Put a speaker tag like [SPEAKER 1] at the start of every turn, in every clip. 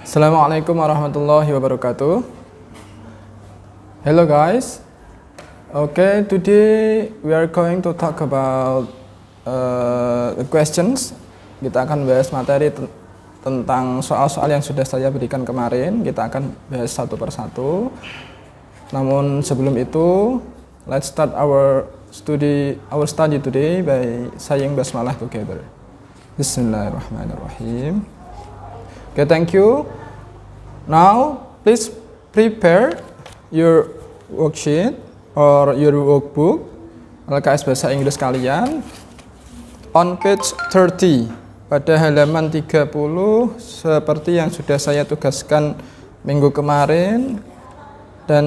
[SPEAKER 1] Assalamualaikum warahmatullahi wabarakatuh. Hello guys. Okay, today we are going to talk about the questions. Kita akan bahas materi tentang soal-soal yang sudah saya berikan kemarin. Kita akan bahas satu persatu. Namun sebelum itu, let's start our study today by saying basmalah together. Bismillahirrahmanirrahim. Okay, thank you. Now, please prepare your worksheet or your workbook LKS Bahasa Inggris kalian on page 30 pada halaman 30 seperti yang sudah saya tugaskan minggu kemarin. Dan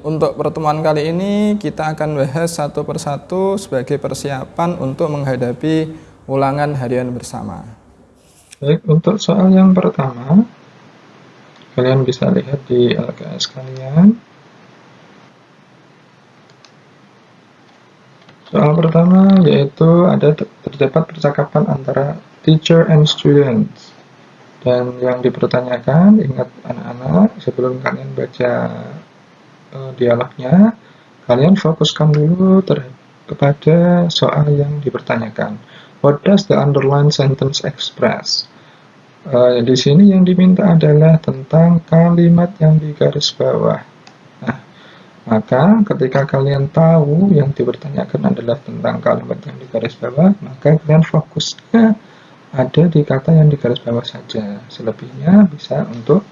[SPEAKER 1] untuk pertemuan kali ini kita akan bahas satu persatu sebagai persiapan untuk menghadapi ulangan harian bersama.
[SPEAKER 2] Baik, untuk soal yang pertama, kalian bisa lihat di LKS kalian. Soal pertama yaitu terdapat percakapan antara teacher and students. Dan yang dipertanyakan, ingat anak-anak, sebelum kalian baca dialognya, kalian fokuskan dulu kepada soal yang dipertanyakan. What does the underlined sentence express? Di sini yang diminta adalah tentang kalimat yang di garis bawah. Nah, maka ketika kalian tahu yang dipertanyakan adalah tentang kalimat yang di garis bawah, maka kalian fokusnya ada di kata yang di garis bawah saja. Selebihnya bisa untuk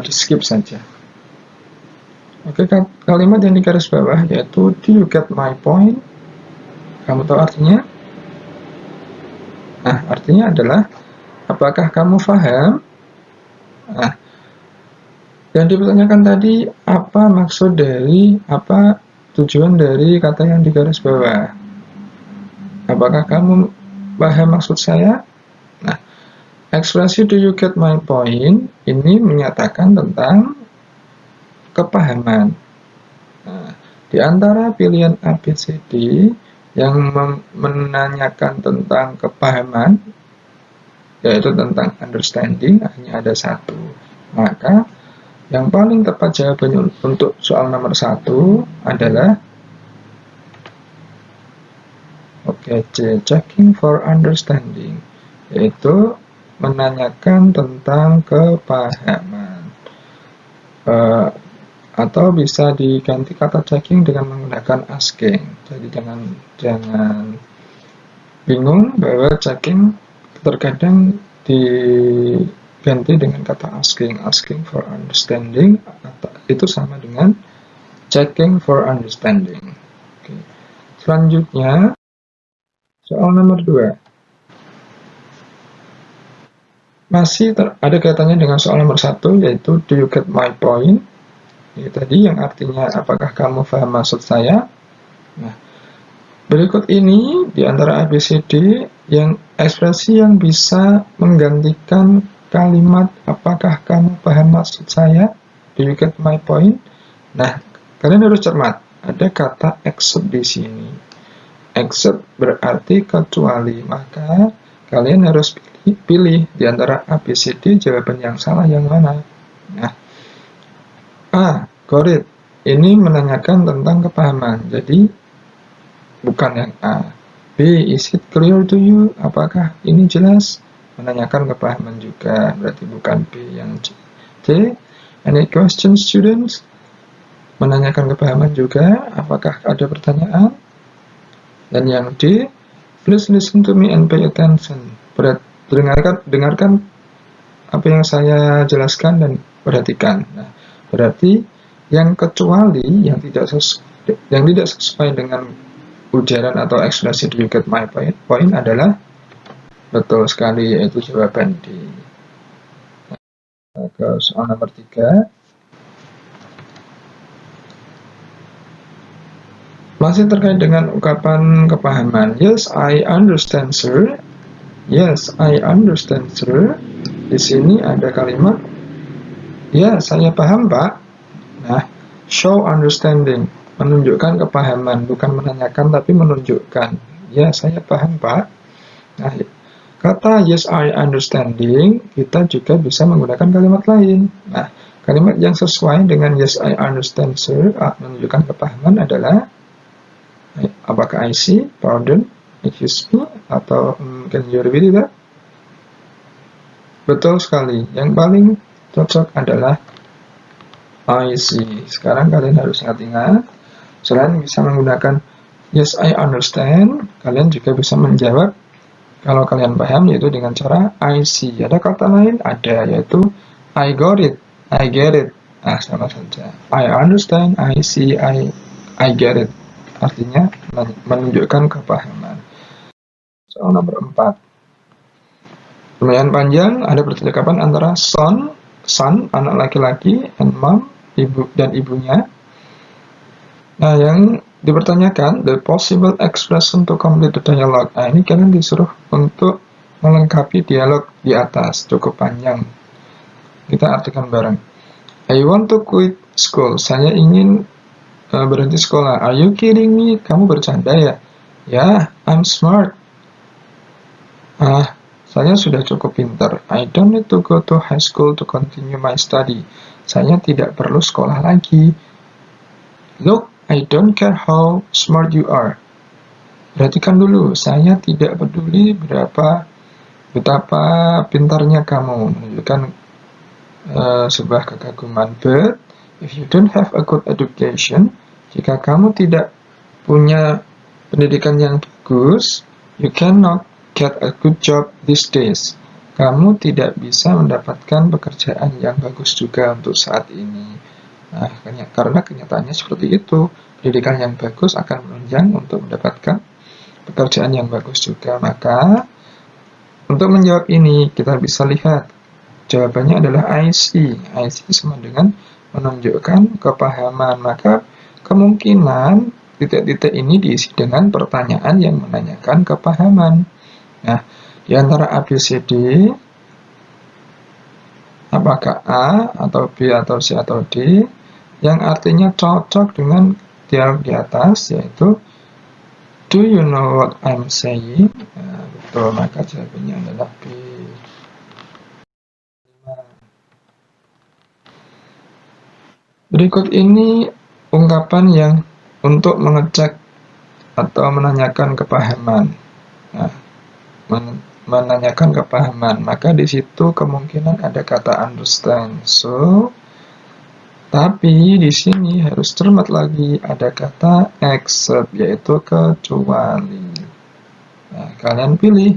[SPEAKER 2] di skip saja. Oke, kalimat yang di garis bawah yaitu do you get my point? Kamu tahu artinya? Nah, artinya adalah apakah kamu paham? Nah, yang dipertanyakan tadi, apa maksud dari, apa tujuan dari kata yang di garis bawah? Apakah kamu paham maksud saya? Nah, ekspresi do you get my point ini menyatakan tentang kepahaman. Nah, di antara pilihan A, B, C, D yang menanyakan tentang kepahaman, yaitu tentang understanding, hanya ada satu. Maka yang paling tepat jawabannya untuk soal nomor 1 adalah C, checking for understanding, yaitu menanyakan tentang kepahaman. Atau bisa diganti kata checking dengan menggunakan asking. Jadi jangan bingung bahwa checking terkadang diganti dengan kata asking for understanding, itu sama dengan checking for understanding. Oke. Selanjutnya soal nomor 2 masih ada kaitannya dengan soal nomor 1, yaitu do you get my point? Ini tadi yang artinya apakah kamu paham maksud saya? Nah, berikut ini di antara ABCD yang ekspresi yang bisa menggantikan kalimat apakah kamu paham maksud saya? Do you get my point? Nah, kalian harus cermat. Ada kata except di sini. Except berarti kecuali, maka kalian harus pilih di antara ABCD jawaban yang salah yang mana. Nah, A, got it. Ini menanyakan tentang kepahaman. Jadi bukan yang A. B, is it clear to you? Apakah ini jelas? Menanyakan kepahaman juga. Berarti bukan B, yang C. D, any questions students? Menanyakan kepahaman juga. Apakah ada pertanyaan? Dan yang D, please listen to me and pay attention. Dengarkan apa yang saya jelaskan dan perhatikan. Nah, berarti yang kecuali yang tidak sesuai dengan ujaran atau ekspresi do you get my point adalah betul sekali, yaitu jawaban D. Nah, ke soal nomor 3. Masih terkait dengan ungkapan kepahaman. Yes, I understand, sir. Yes, I understand, sir. Di sini ada kalimat ya, saya paham, Pak. Nah, show understanding, menunjukkan kepahaman, bukan menanyakan tapi menunjukkan. Ya, saya paham, Pak. Nah, kata yes I understanding, kita juga bisa menggunakan kalimat lain. Nah, kalimat yang sesuai dengan yes I understand sir menunjukkan kepahaman adalah apakah I see, pardon, excuse me, atau can you repeat that? Betul sekali. Yang paling cocok adalah I see. Sekarang kalian harus ingat-ingat. Selain bisa menggunakan yes I understand, kalian juga bisa menjawab kalau kalian paham, yaitu dengan cara I see. Ada kata lain? Ada, yaitu I got it, I get it. Nah, sama saja. I understand, I see, I get it. Artinya menunjukkan kepahaman. Soal nomor 4. Lumayan panjang, ada percakapan antara son, anak laki-laki, and mom, ibu dan ibunya. Nah, yang dipertanyakan, the possible expression to complete the dialogue. Nah, ini kalian disuruh untuk melengkapi dialog di atas, cukup panjang. Kita artikan bareng. I want to quit school. Saya ingin berhenti sekolah. Are you kidding me? Kamu bercanda ya? Ya, I'm smart. Saya sudah cukup pintar. I don't need to go to high school to continue my study. Saya tidak perlu sekolah lagi. Look, I don't care how smart you are. Perhatikan dulu, saya tidak peduli betapa pintarnya kamu. Menunjukkan sebuah kekaguman. But if you don't have a good education, jika kamu tidak punya pendidikan yang bagus, you cannot get a good job these days. Kamu tidak bisa mendapatkan pekerjaan yang bagus juga untuk saat ini. Nah, karena kenyataannya seperti itu. Pendidikan yang bagus akan menunjang untuk mendapatkan pekerjaan yang bagus juga. Maka, untuk menjawab ini, kita bisa lihat. Jawabannya adalah I see. I see sama dengan menunjukkan kepahaman. Maka, kemungkinan titik-titik ini diisi dengan pertanyaan yang menanyakan kepahaman. Nah, di antara A, B, C, D, apakah A, atau B, atau C, atau D, yang artinya cocok dengan dialog di atas, yaitu do you know what I'm saying? Nah, betul, maka jawabannya adalah B. Berikut ini ungkapan yang untuk mengecek atau menanyakan kepahaman. Nah, menanyakan kepahaman, maka di situ kemungkinan ada kata understand. So, tapi di sini harus cermat lagi, ada kata except, yaitu kecuali. Nah, kalian pilih.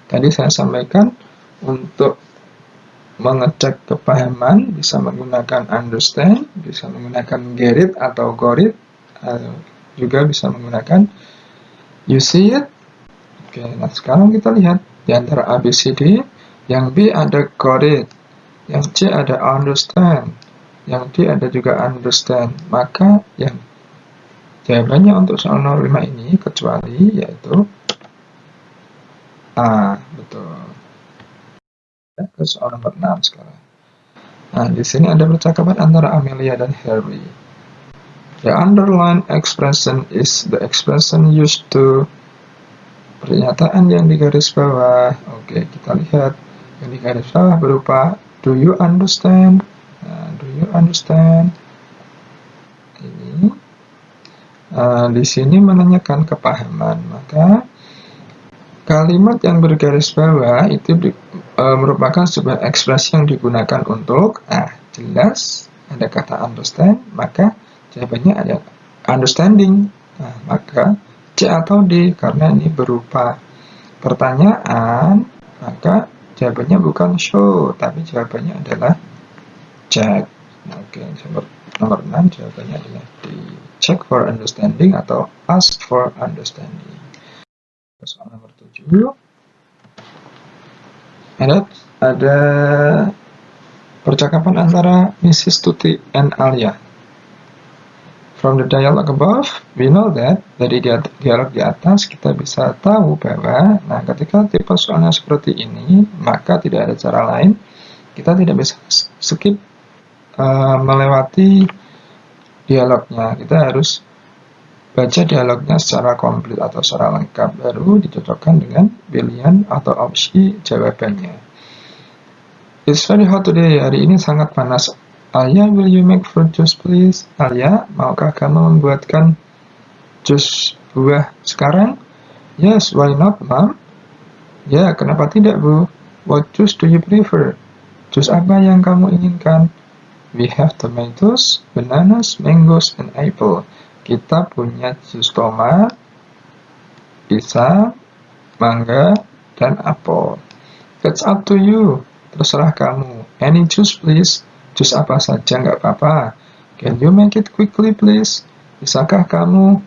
[SPEAKER 2] Tadi saya sampaikan untuk mengecek kepahaman bisa menggunakan understand, bisa menggunakan get it atau got it, juga bisa menggunakan you see it. Oke, nah sekarang kita lihat di antara A, B, C, D, yang B ada got it, yang C ada understand, yang D ada juga understand. Maka yang jawabannya untuk soal 05 ini kecuali, yaitu A, betul. Ke soal nomor 6 sekarang. Nah, di sini ada percakapan antara Amelia dan Harry. The underlined expression is the expression used to. Pernyataan yang digaris bawah. Oke, kita lihat. Yang digaris bawah berupa do you understand? Nah, do you understand? Ini. Di sini menanyakan kepahaman. Maka kalimat yang bergaris bawah itu merupakan sebuah ekspresi yang digunakan untuk jelas ada kata understand, maka jawabannya ada understanding. Nah, maka C atau D, karena ini berupa pertanyaan, maka jawabannya bukan show, tapi jawabannya adalah check. Oke, nomor 6 jawabannya adalah D. Check for understanding atau ask for understanding. Soal nomor 7. Ada percakapan antara Mrs. Tuti and Alia. From the dialogue above, we know that dari dialog di atas kita bisa tahu bahwa, nah ketika tipe soalnya seperti ini, maka tidak ada cara lain, kita tidak bisa skip melewati dialognya. Kita harus baca dialognya secara komplit atau secara lengkap, baru dicocokkan dengan pilihan atau opsi jawabannya. It's very hot today. Hari ini sangat panas. Alia, will you make fruit juice please? Alia, maukah kamu membuatkan jus buah sekarang? Yes, why not, Mom? Ya, kenapa tidak, Bu? What juice do you prefer? Jus apa yang kamu inginkan? We have tomatoes, bananas, mangoes, and apple. Kita punya jus tomat, pisang, mangga, dan apel. It's up to you. Terserah kamu. Any juice please. Jus apa saja nggak apa-apa. Can you make it quickly please? Bisakah kamu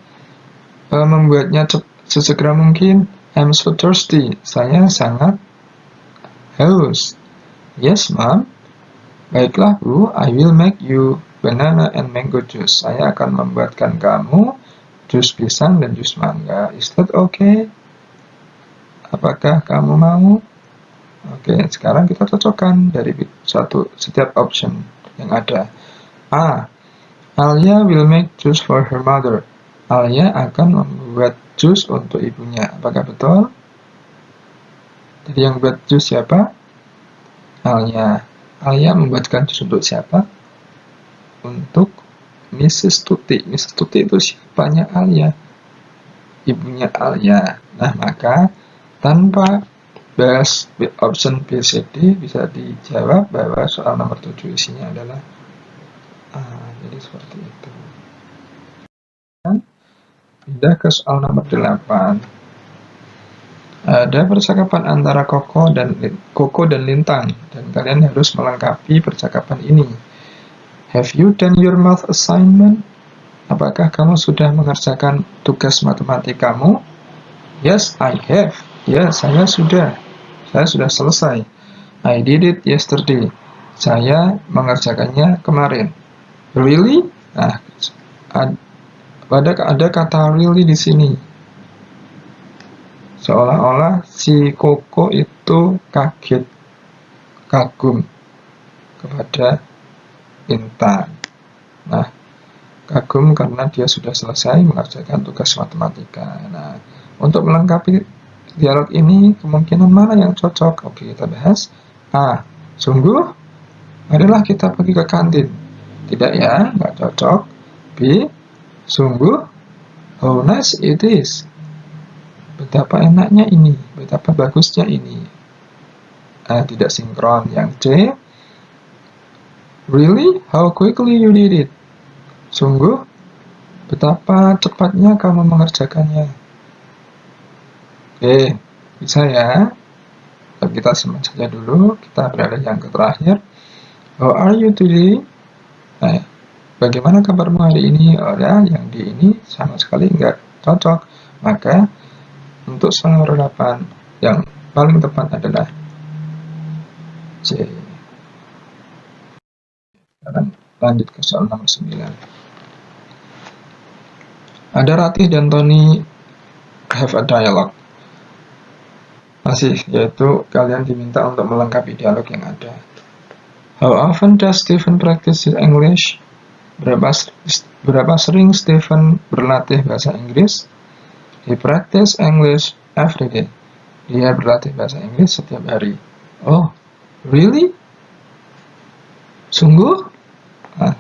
[SPEAKER 2] membuatnya sesegera mungkin? I'm so thirsty. Saya sangat haus. Yes, Mom. Baiklah, Bu. I will make you banana and mango juice. Saya akan membuatkan kamu jus pisang dan jus mangga. Is that okay? Apakah kamu mau? Oke, sekarang kita cocokkan dari setiap option yang ada. A. Alia will make juice for her mother. Alia akan membuat jus untuk ibunya. Apakah betul? Jadi yang buat jus siapa? Alia. Alia membuatkan jus untuk siapa? Untuk Mrs. Tuti. Mrs. Tuti itu siapanya Alia? Ibunya Alia. Nah, maka tanpa bahas option B, C, D bisa dijawab bahwa soal nomor 7 isinya adalah A. Jadi seperti itu. Pindah ke soal nomor 8. Ada percakapan antara Koko dan Lintang, dan kalian harus melengkapi percakapan ini. Have you done your math assignment? Apakah kamu sudah mengerjakan tugas matematik kamu? Yes, I have. Ya, saya sudah. Saya sudah selesai. I did it yesterday. Saya mengerjakannya kemarin. Really? Nah, ada kata really di sini. Seolah-olah si Koko itu kaget, kagum kepada Intan. Nah, kagum karena dia sudah selesai mengerjakan tugas matematika. Nah, untuk melengkapi dialog ini, kemungkinan mana yang cocok? Oke, kita bahas. A. Sungguh? Marilah kita pergi ke kantin. Tidak ya, nggak cocok. B. Sungguh? How nice it is. Betapa enaknya ini, betapa bagusnya ini. Tidak sinkron. Yang C. Really? How quickly you did it. Sungguh? Betapa cepatnya kamu mengerjakannya. Oke, bisa ya. Kita semak saja dulu. Kita berada yang terakhir. How are you today? Nah, bagaimana kabarmu hari ini? Oh ya, yang di ini sama sekali nggak cocok. Maka untuk soal nomor 8 yang paling tepat adalah C. Sekarang lanjut ke soal nomor 9. Ada Ratih dan Tony have a dialogue. Masih, yaitu kalian diminta untuk melengkapi dialog yang ada. How often does Stephen practice his English? Berapa sering Stephen berlatih bahasa Inggris? He practice English every day. Dia berlatih bahasa Inggris setiap hari. Oh, really? Sungguh? Nah,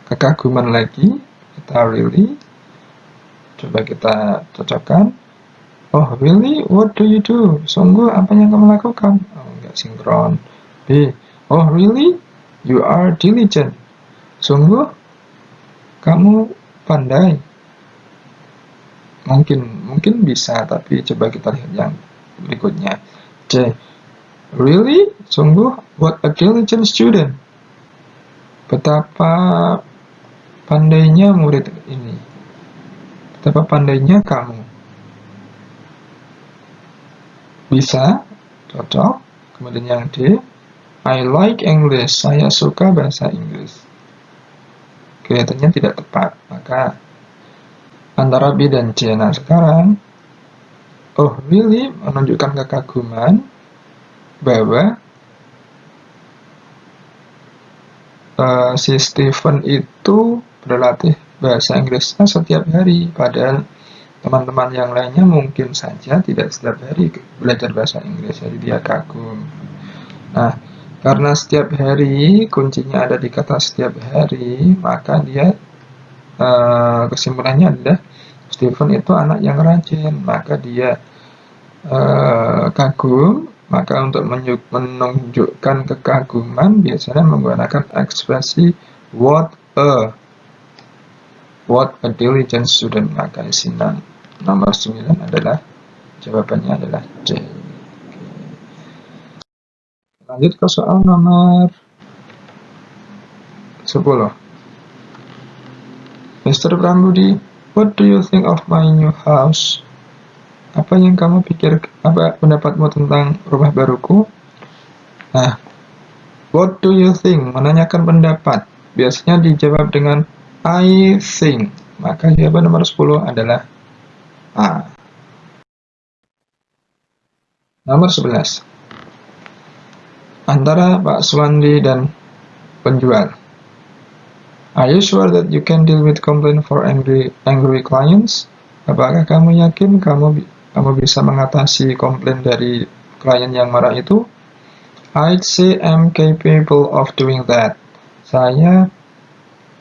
[SPEAKER 2] kekaguman lagi. Kita really. Coba kita cocokkan. Oh, really? What do you do? Sungguh, apa yang kamu lakukan? Oh, enggak sinkron. B. Oh, really? You are diligent. Sungguh, kamu pandai. Mungkin bisa, tapi coba kita lihat yang berikutnya. C. Really? Sungguh, what a diligent student. Betapa pandainya murid ini. Betapa pandainya kamu. Bisa, cocok. Kemudian yang D. I like English. Saya suka bahasa Inggris. Kelihatannya tidak tepat. Maka antara B dan C. Nah, sekarang oh, really menunjukkan kekaguman bahwa si Stephen itu berlatih bahasa Inggrisnya setiap hari, padahal teman-teman yang lainnya mungkin saja tidak setiap hari belajar bahasa Inggris, jadi dia kagum. Nah, karena setiap hari kuncinya ada di kata setiap hari, maka dia kesimpulannya adalah Stephen itu anak yang rajin, maka dia kagum. Maka untuk menunjukkan kekaguman biasanya menggunakan ekspresi what a diligent student. Maka isi nomor 9 adalah jawabannya adalah C. Lanjut ke soal nomor 10. Mr. Prambudi, what do you think of my new house? Apa yang kamu pikir, apa pendapatmu tentang rumah baruku? Nah, what do you think? Menanyakan pendapat. Biasanya dijawab dengan I think. Maka jawaban nomor 10 adalah A. Nomor 11. Antara Pak Swandi dan penjual. Are you sure that you can deal with complaint for angry clients? Apakah kamu yakin kamu bisa mengatasi komplain dari klien yang marah itu? I'd say I'm capable of doing that. Saya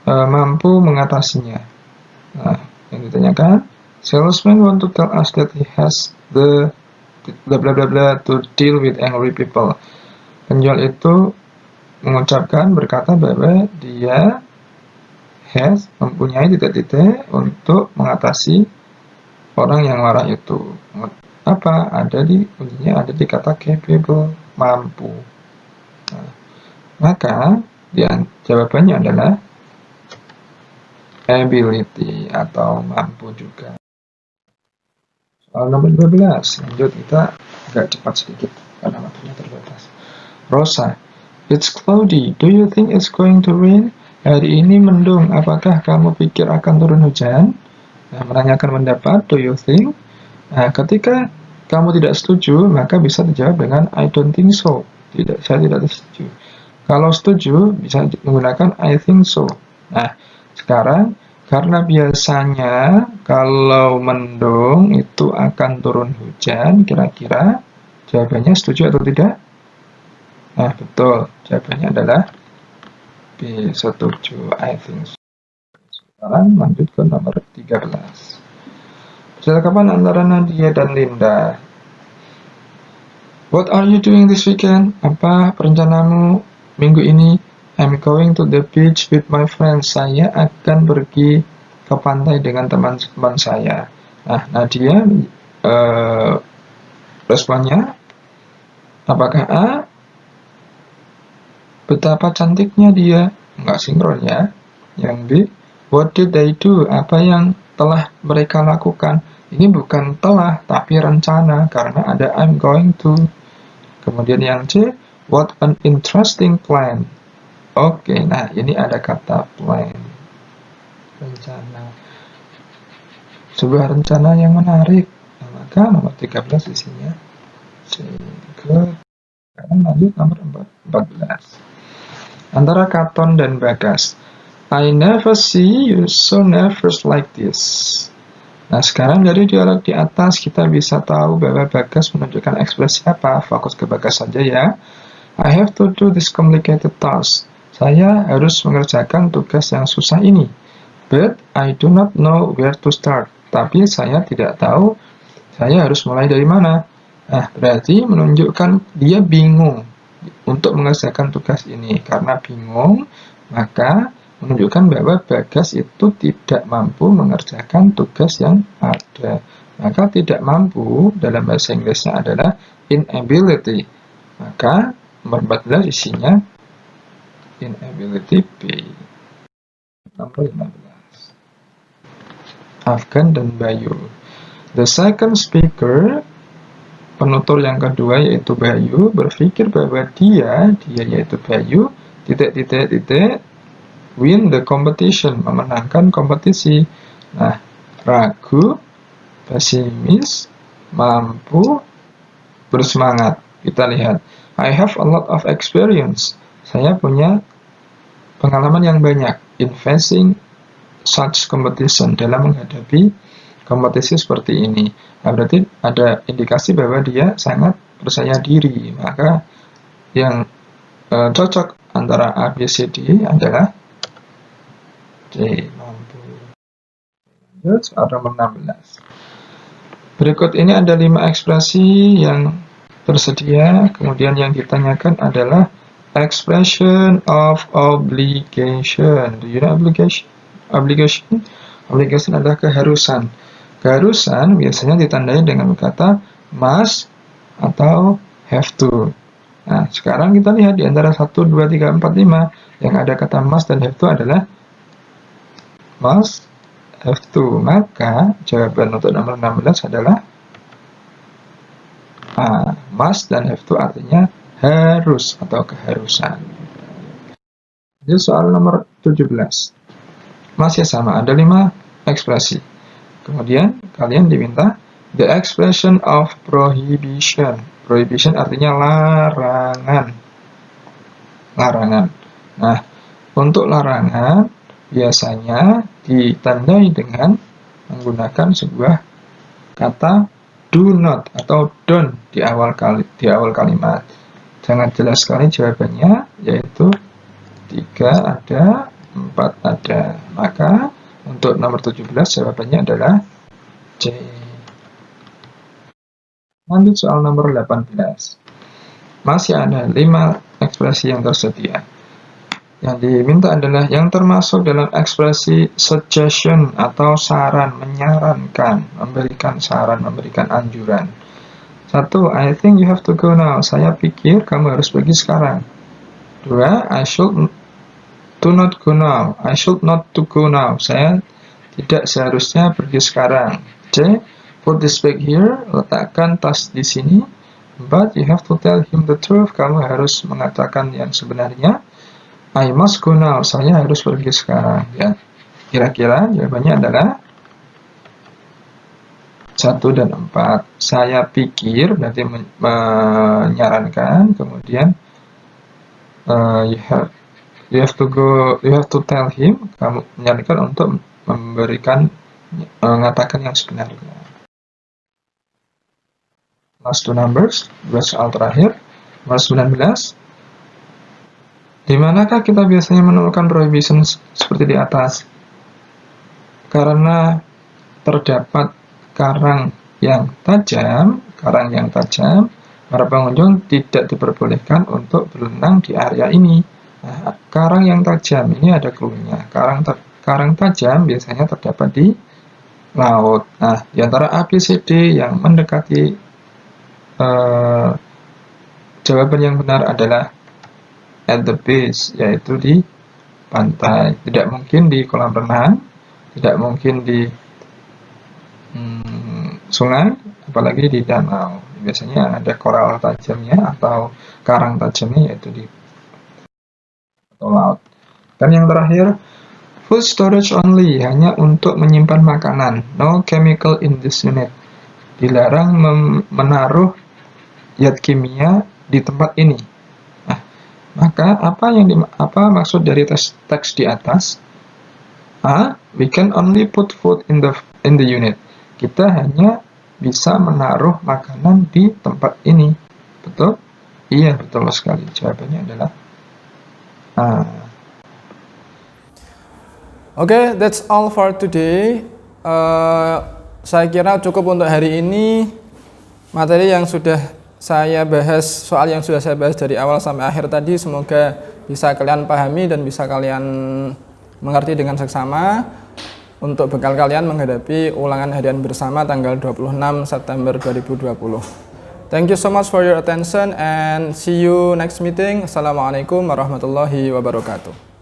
[SPEAKER 2] mampu mengatasinya. Nah, yang ditanyakan, salesman want to tell us that he has the bla bla bla bla to deal with angry people. Penjual itu berkata bahwa dia mempunyai titik-titik untuk mengatasi orang yang marah itu. Apa? Kuncinya ada di kata capable, mampu. Nah, maka jawabannya adalah ability atau mampu juga. Soal nomor 12. Lanjut, kita agak cepat sedikit karena waktunya terbatas. Rosa, it's cloudy. Do you think it's going to rain? Hari ini mendung. Apakah kamu pikir akan turun hujan? Nah, menanyakan pendapat, do you think? Nah, ketika kamu tidak setuju, maka bisa dijawab dengan I don't think so. Saya tidak setuju. Kalau setuju, bisa menggunakan I think so. Nah, sekarang, karena biasanya kalau mendung itu akan turun hujan, kira-kira jawabannya setuju atau tidak? Nah, betul. Jawabannya adalah B, setuju, I think so. Sekarang lanjut ke nomor 13. Percakapan antara Nadia dan Linda. What are you doing this weekend? Apa rencanamu minggu ini? I'm going to the beach with my friends. Saya akan pergi ke pantai dengan teman-teman saya. Nah, Nadia responnya apakah A? Betapa cantiknya dia. Enggak sinkron ya. Yang B, what did they do? Apa yang telah mereka lakukan? Ini bukan telah, tapi rencana, karena ada I'm going to. Kemudian yang C, what an interesting plan. Oke, nah ini ada kata plan. Rencana. Sebuah rencana yang menarik. Nah, maka nomor 13 isinya C. Sekarang lanjut nomor 14. Antara Katon dan Bagas. I never see you so nervous like this. Nah, sekarang dari dialog di atas kita bisa tahu bahwa Bagas menunjukkan ekspresi apa. Fokus ke Bagas saja ya. I have to do this complicated task. Saya harus mengerjakan tugas yang susah ini. But I do not know where to start. Tapi saya tidak tahu saya harus mulai dari mana. Nah, berarti menunjukkan dia bingung untuk mengerjakan tugas ini. Karena bingung, maka menunjukkan bahwa Bagas itu tidak mampu mengerjakan tugas yang ada. Maka tidak mampu dalam bahasa Inggrisnya adalah inability. Maka nomor 14 isinya inability B. Nomor 15. Afgan dan Bayu. The second speaker, penutur yang kedua yaitu Bayu, berpikir bahwa dia yaitu Bayu, win the competition, memenangkan kompetisi. Nah, ragu, pesimis, mampu, bersemangat. Kita lihat, I have a lot of experience. Saya punya pengalaman yang banyak in facing such competition, dalam menghadapi kompetisi seperti ini. Nah, berarti ada indikasi bahwa dia sangat percaya diri. Maka yang cocok antara A, B, C, D adalah D. Mampu. Lanjut, soal nomor 16. Berikut ini ada 5 ekspresi yang tersedia. Kemudian yang ditanyakan adalah expression of obligation. Do you know obligation? Obligation adalah keharusan. Keharusan biasanya ditandai dengan kata must atau have to. Nah, sekarang kita lihat di antara 1, 2, 3, 4, 5 yang ada kata must dan have to adalah must, have to. Maka jawaban untuk nomor 16 adalah A. Must dan have to artinya harus atau keharusan. Jadi soal nomor 17. Masih sama, ada 5 ekspresi. Kemudian kalian diminta the expression of prohibition. Prohibition artinya larangan. Larangan. Nah, untuk larangan biasanya ditandai dengan menggunakan sebuah kata do not atau don't di awal kalimat. Sangat jelas sekali jawabannya, yaitu 3 ada, 4 ada. Maka untuk nomor 17 jawabannya adalah C. Lanjut soal nomor 18. Masih ada 5 ekspresi yang tersedia. Yang diminta adalah yang termasuk dalam ekspresi suggestion atau saran, menyarankan, memberikan saran, memberikan anjuran. 1. I think you have to go now. Saya pikir kamu harus pergi sekarang. 2. I should to not go now. I should not to go now. Saya tidak seharusnya pergi sekarang. C. Put this bag here. Letakkan tas di sini. But you have to tell him the truth. Kamu harus mengatakan yang sebenarnya. I must go now. Saya harus pergi sekarang. Ya. Kira-kira jawabannya adalah 1 dan 4. Saya pikir berarti menyarankan. Kemudian you have to go. You have to tell him. Kamu menyarankan untuk mengatakan yang sebenarnya. Last 2 numbers. 2 soal terakhir. Nomor 19. Di manakah kita biasanya menemukan prohibition seperti di atas? Karena terdapat karang yang tajam, para pengunjung tidak diperbolehkan untuk berenang di area ini. Nah, karang yang tajam ini ada clue-nya. Karang tajam biasanya terdapat di laut. Nah, di antara A, B, C, D yang mendekati jawaban yang benar adalah at the beach, yaitu di pantai. Tidak mungkin di kolam renang, tidak mungkin di sungai, apalagi di danau. Biasanya ada koral tajamnya atau karang tajamnya, yaitu di atau laut. Dan yang terakhir, food storage only, hanya untuk menyimpan makanan. No chemical in this unit. Dilarang menaruh zat kimia di tempat ini. Nah, maka apa maksud dari teks di atas? A. We can only put food in the unit. Kita hanya bisa menaruh makanan di tempat ini. Betul? Iya, betul sekali. Jawabannya adalah A.
[SPEAKER 1] Oke, that's all for today. Saya kira cukup untuk hari ini. Materi yang sudah saya bahas, soal yang sudah saya bahas dari awal sampai akhir tadi, semoga bisa kalian pahami dan bisa kalian mengerti dengan seksama untuk bekal kalian menghadapi ulangan harian bersama tanggal 26 September 2020. Thank you so much for your attention and see you next meeting. Assalamualaikum warahmatullahi wabarakatuh.